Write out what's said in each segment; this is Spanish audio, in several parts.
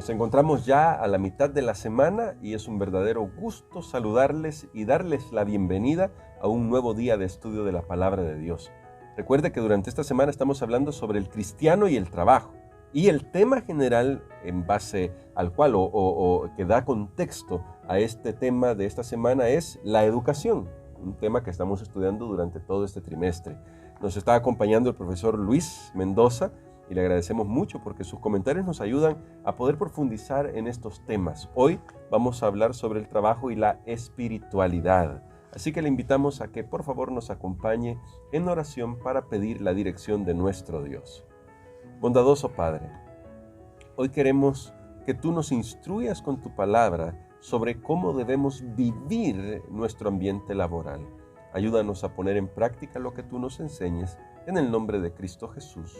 Nos encontramos ya a la mitad de la semana y es un verdadero gusto saludarles y darles la bienvenida a un nuevo día de estudio de la Palabra de Dios. Recuerde que durante esta semana estamos hablando sobre el cristiano y el trabajo. Y el tema general en base al cual o que da contexto a este tema de esta semana es la educación, un tema que estamos estudiando durante todo este trimestre. Nos está acompañando el profesor Luis Mendoza y le agradecemos mucho porque sus comentarios nos ayudan a poder profundizar en estos temas. Hoy vamos a hablar sobre el trabajo y la espiritualidad. Así que le invitamos a que por favor nos acompañe en oración para pedir la dirección de nuestro Dios. Bondadoso Padre, hoy queremos que tú nos instruyas con tu palabra sobre cómo debemos vivir nuestro ambiente laboral. Ayúdanos a poner en práctica lo que tú nos enseñes en el nombre de Cristo Jesús.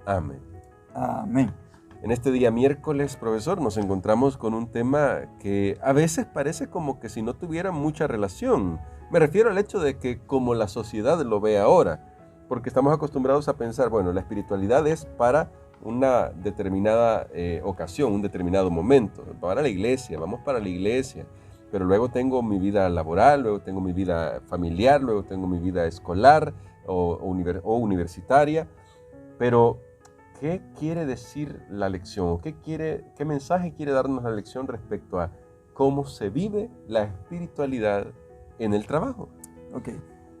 Amén. Amén. En este día miércoles, profesor, nos encontramos con un tema que a veces parece como que si no tuviera mucha relación. Me refiero al hecho de que como la sociedad lo ve ahora, porque estamos acostumbrados a pensar, bueno, la espiritualidad es para una determinada ocasión, un determinado momento. Para la iglesia, vamos para la iglesia, pero luego tengo mi vida laboral, luego tengo mi vida familiar, luego tengo mi vida escolar o universitaria. Pero, ¿qué quiere decir la lección? ¿Qué mensaje quiere darnos la lección respecto a cómo se vive la espiritualidad en el trabajo? Ok.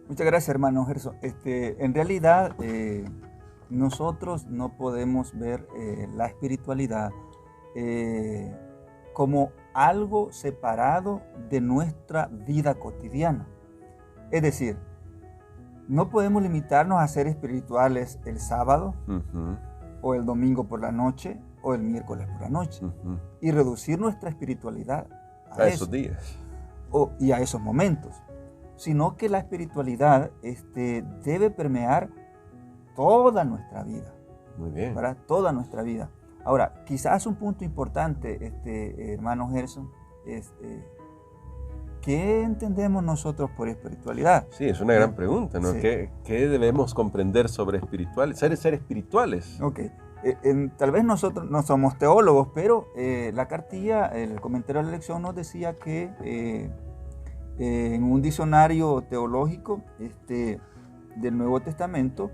Muchas gracias, hermano Gerson. En realidad, nosotros no podemos ver la espiritualidad como algo separado de nuestra vida cotidiana. Es decir, no podemos limitarnos a ser espirituales el sábado, o el domingo por la noche, o el miércoles por la noche, y reducir nuestra espiritualidad a esos días y a esos momentos. Sino que la espiritualidad debe permear toda nuestra vida. Muy bien. ¿Verdad? Toda nuestra vida. Ahora, quizás un punto importante, hermano Gerson, es ¿qué entendemos nosotros por espiritualidad? Sí, es una gran pregunta, ¿no? Sí. ¿Qué debemos comprender sobre espirituales? Ser espirituales. Ok. Tal vez nosotros no somos teólogos, pero la cartilla, el comentario de la lección nos decía que en un diccionario teológico del Nuevo Testamento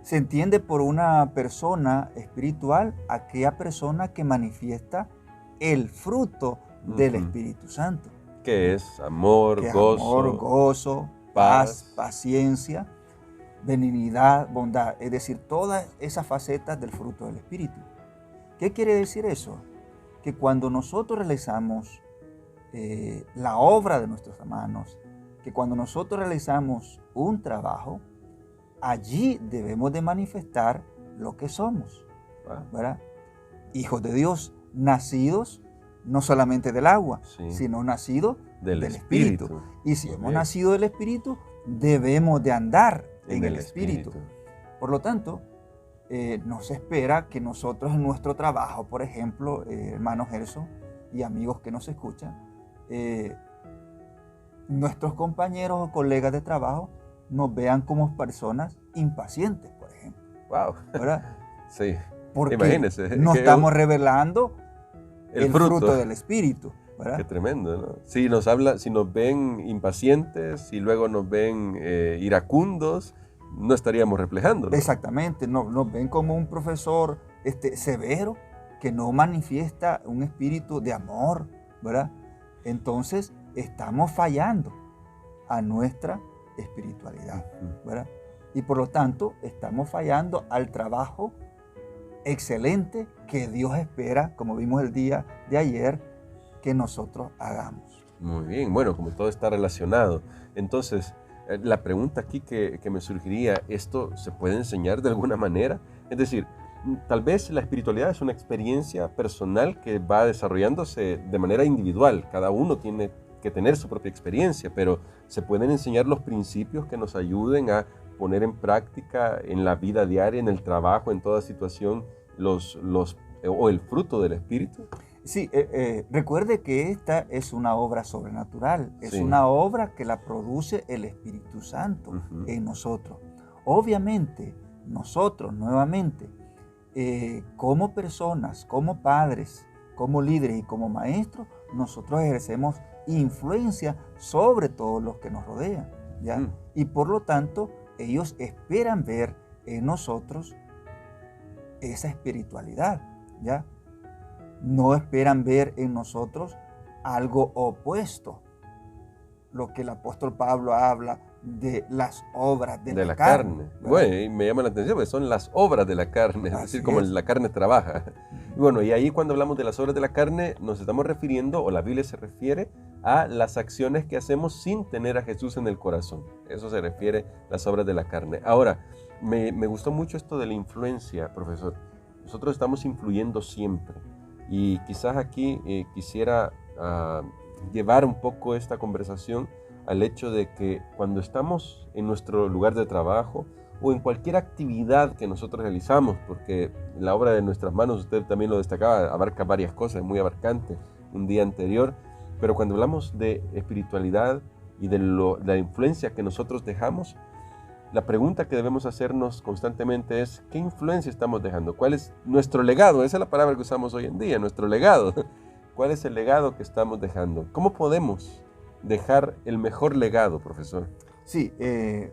se entiende por una persona espiritual aquella persona que manifiesta el fruto del Espíritu Santo. Que es amor, gozo, paz, paciencia, benignidad, bondad. Es decir, todas esas facetas del fruto del Espíritu. ¿Qué quiere decir eso? Que cuando nosotros realizamos la obra de nuestras manos, que cuando nosotros realizamos un trabajo, allí debemos de manifestar lo que somos, ¿verdad? Hijos de Dios, nacidos no solamente del agua, sino nacidos del Espíritu. Y si hemos nacido del Espíritu, debemos de andar en el Espíritu. Por lo tanto, nos espera que nosotros en nuestro trabajo, por ejemplo, hermano Gerson y amigos que nos escuchan, nuestros compañeros o colegas de trabajo nos vean como personas impacientes, por ejemplo. Wow. ¿Verdad? Sí. Porque imagínense, no estamos revelando el fruto del Espíritu, ¿verdad? Qué tremendo, ¿no? Si nos ven impacientes y luego nos ven iracundos, no estaríamos reflejándolo. Exactamente, nos ven como un profesor severo que no manifiesta un espíritu de amor, ¿verdad? Entonces estamos fallando a nuestra espiritualidad, ¿verdad? Y por lo tanto estamos fallando al trabajo excelente que Dios espera, como vimos el día de ayer, que nosotros hagamos. Muy bien, bueno, como todo está relacionado. Entonces, la pregunta aquí que me surgiría, ¿esto se puede enseñar de alguna manera? Es decir, tal vez la espiritualidad es una experiencia personal que va desarrollándose de manera individual. Cada uno tiene que tener su propia experiencia, pero se pueden enseñar los principios que nos ayuden a poner en práctica en la vida diaria, en el trabajo, en toda situación, o el fruto del Espíritu. Sí, recuerde que esta es una obra sobrenatural, es una obra que la produce el Espíritu Santo en nosotros. Obviamente, nosotros nuevamente como personas, como padres, como líderes y como maestros, nosotros ejercemos influencia sobre todos los que nos rodean, ¿ya? Y por lo tanto, ellos esperan ver en nosotros esa espiritualidad, ¿ya? No esperan ver en nosotros algo opuesto. Lo que el apóstol Pablo habla de las obras de la carne. Bueno, y me llama la atención porque son las obras de la carne, es decir, como la carne trabaja. Y bueno, y ahí cuando hablamos de las obras de la carne, nos estamos refiriendo, o la Biblia se refiere, a las acciones que hacemos sin tener a Jesús en el corazón. Eso se refiere a las obras de la carne. Ahora, me gustó mucho esto de la influencia, profesor. Nosotros estamos influyendo siempre. Y quizás aquí quisiera llevar un poco esta conversación al hecho de que cuando estamos en nuestro lugar de trabajo o en cualquier actividad que nosotros realizamos, porque la obra de nuestras manos, usted también lo destacaba, abarca varias cosas, es muy abarcante un día anterior, pero cuando hablamos de espiritualidad y de la influencia que nosotros dejamos, la pregunta que debemos hacernos constantemente es, ¿qué influencia estamos dejando? ¿Cuál es nuestro legado? Esa es la palabra que usamos hoy en día, nuestro legado. ¿Cuál es el legado que estamos dejando? ¿Cómo podemos dejar el mejor legado, profesor? Sí, el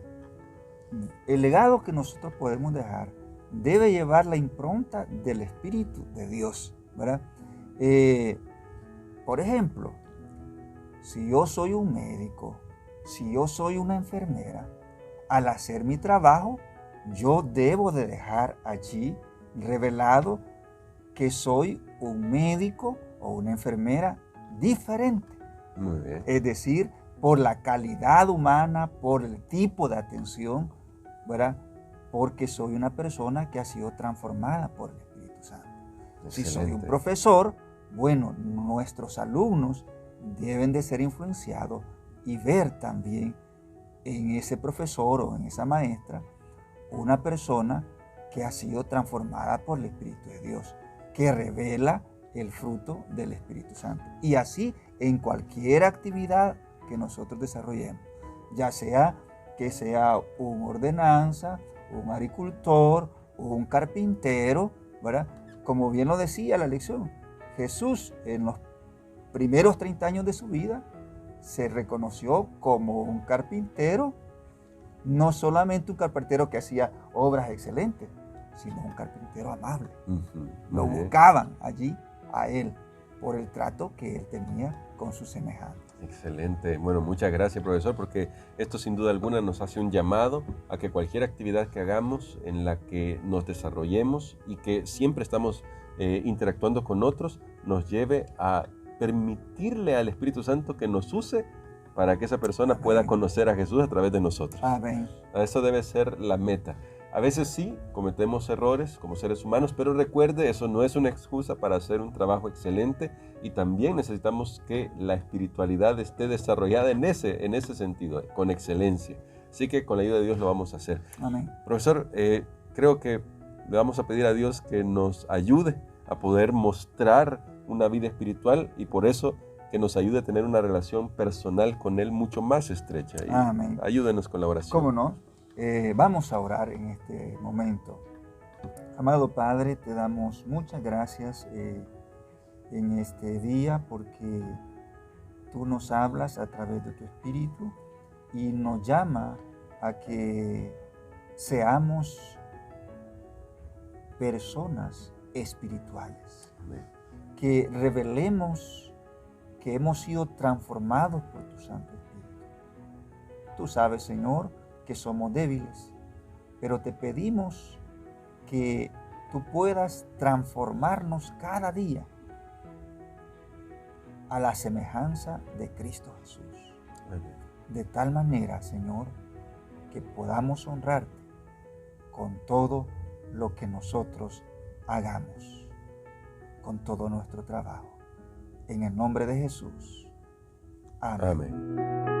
legado que nosotros podemos dejar debe llevar la impronta del Espíritu de Dios, ¿verdad? Por ejemplo, si yo soy un médico, si yo soy una enfermera, al hacer mi trabajo, yo debo de dejar allí revelado que soy un médico o una enfermera diferente. Muy bien. Es decir, por la calidad humana, por el tipo de atención, ¿verdad? Porque soy una persona que ha sido transformada por el Espíritu Santo. Si soy un profesor, bueno, nuestros alumnos deben de ser influenciados y ver también en ese profesor o en esa maestra una persona que ha sido transformada por el Espíritu de Dios, que revela el fruto del Espíritu Santo. Y así en cualquier actividad que nosotros desarrollemos, ya sea que sea un ordenanza, un agricultor, un carpintero, ¿verdad? Como bien lo decía la lección, Jesús en los primeros 30 años de su vida se reconoció como un carpintero, no solamente un carpintero que hacía obras excelentes, sino un carpintero amable. Lo buscaban allí a él por el trato que él tenía con sus semejantes. Excelente. Bueno, muchas gracias, profesor, porque esto sin duda alguna nos hace un llamado a que cualquier actividad que hagamos en la que nos desarrollemos y que siempre estamos interactuando con otros, nos lleve a permitirle al Espíritu Santo que nos use para que esa persona pueda conocer a Jesús a través de nosotros. Amén. Eso debe ser la meta. A veces sí, cometemos errores como seres humanos, pero recuerde, eso no es una excusa para hacer un trabajo excelente y también necesitamos que la espiritualidad esté desarrollada en ese sentido, con excelencia. Así que con la ayuda de Dios lo vamos a hacer. Amén. Profesor, creo que le vamos a pedir a Dios que nos ayude a poder mostrar una vida espiritual y por eso que nos ayude a tener una relación personal con Él mucho más estrecha. Y amén. Ayúdenos con la oración. ¿Cómo no? Vamos a orar en este momento. Amado Padre, te damos muchas gracias en este día porque tú nos hablas a través de tu Espíritu y nos llama a que seamos personas espirituales. Amén. Que revelemos que hemos sido transformados por tu Santo Espíritu. Tú sabes, Señor, que somos débiles, pero te pedimos que tú puedas transformarnos cada día a la semejanza de Cristo Jesús. Amén. De tal manera, Señor, que podamos honrarte con todo lo que nosotros hagamos, con todo nuestro trabajo. En el nombre de Jesús. Amén. Amén.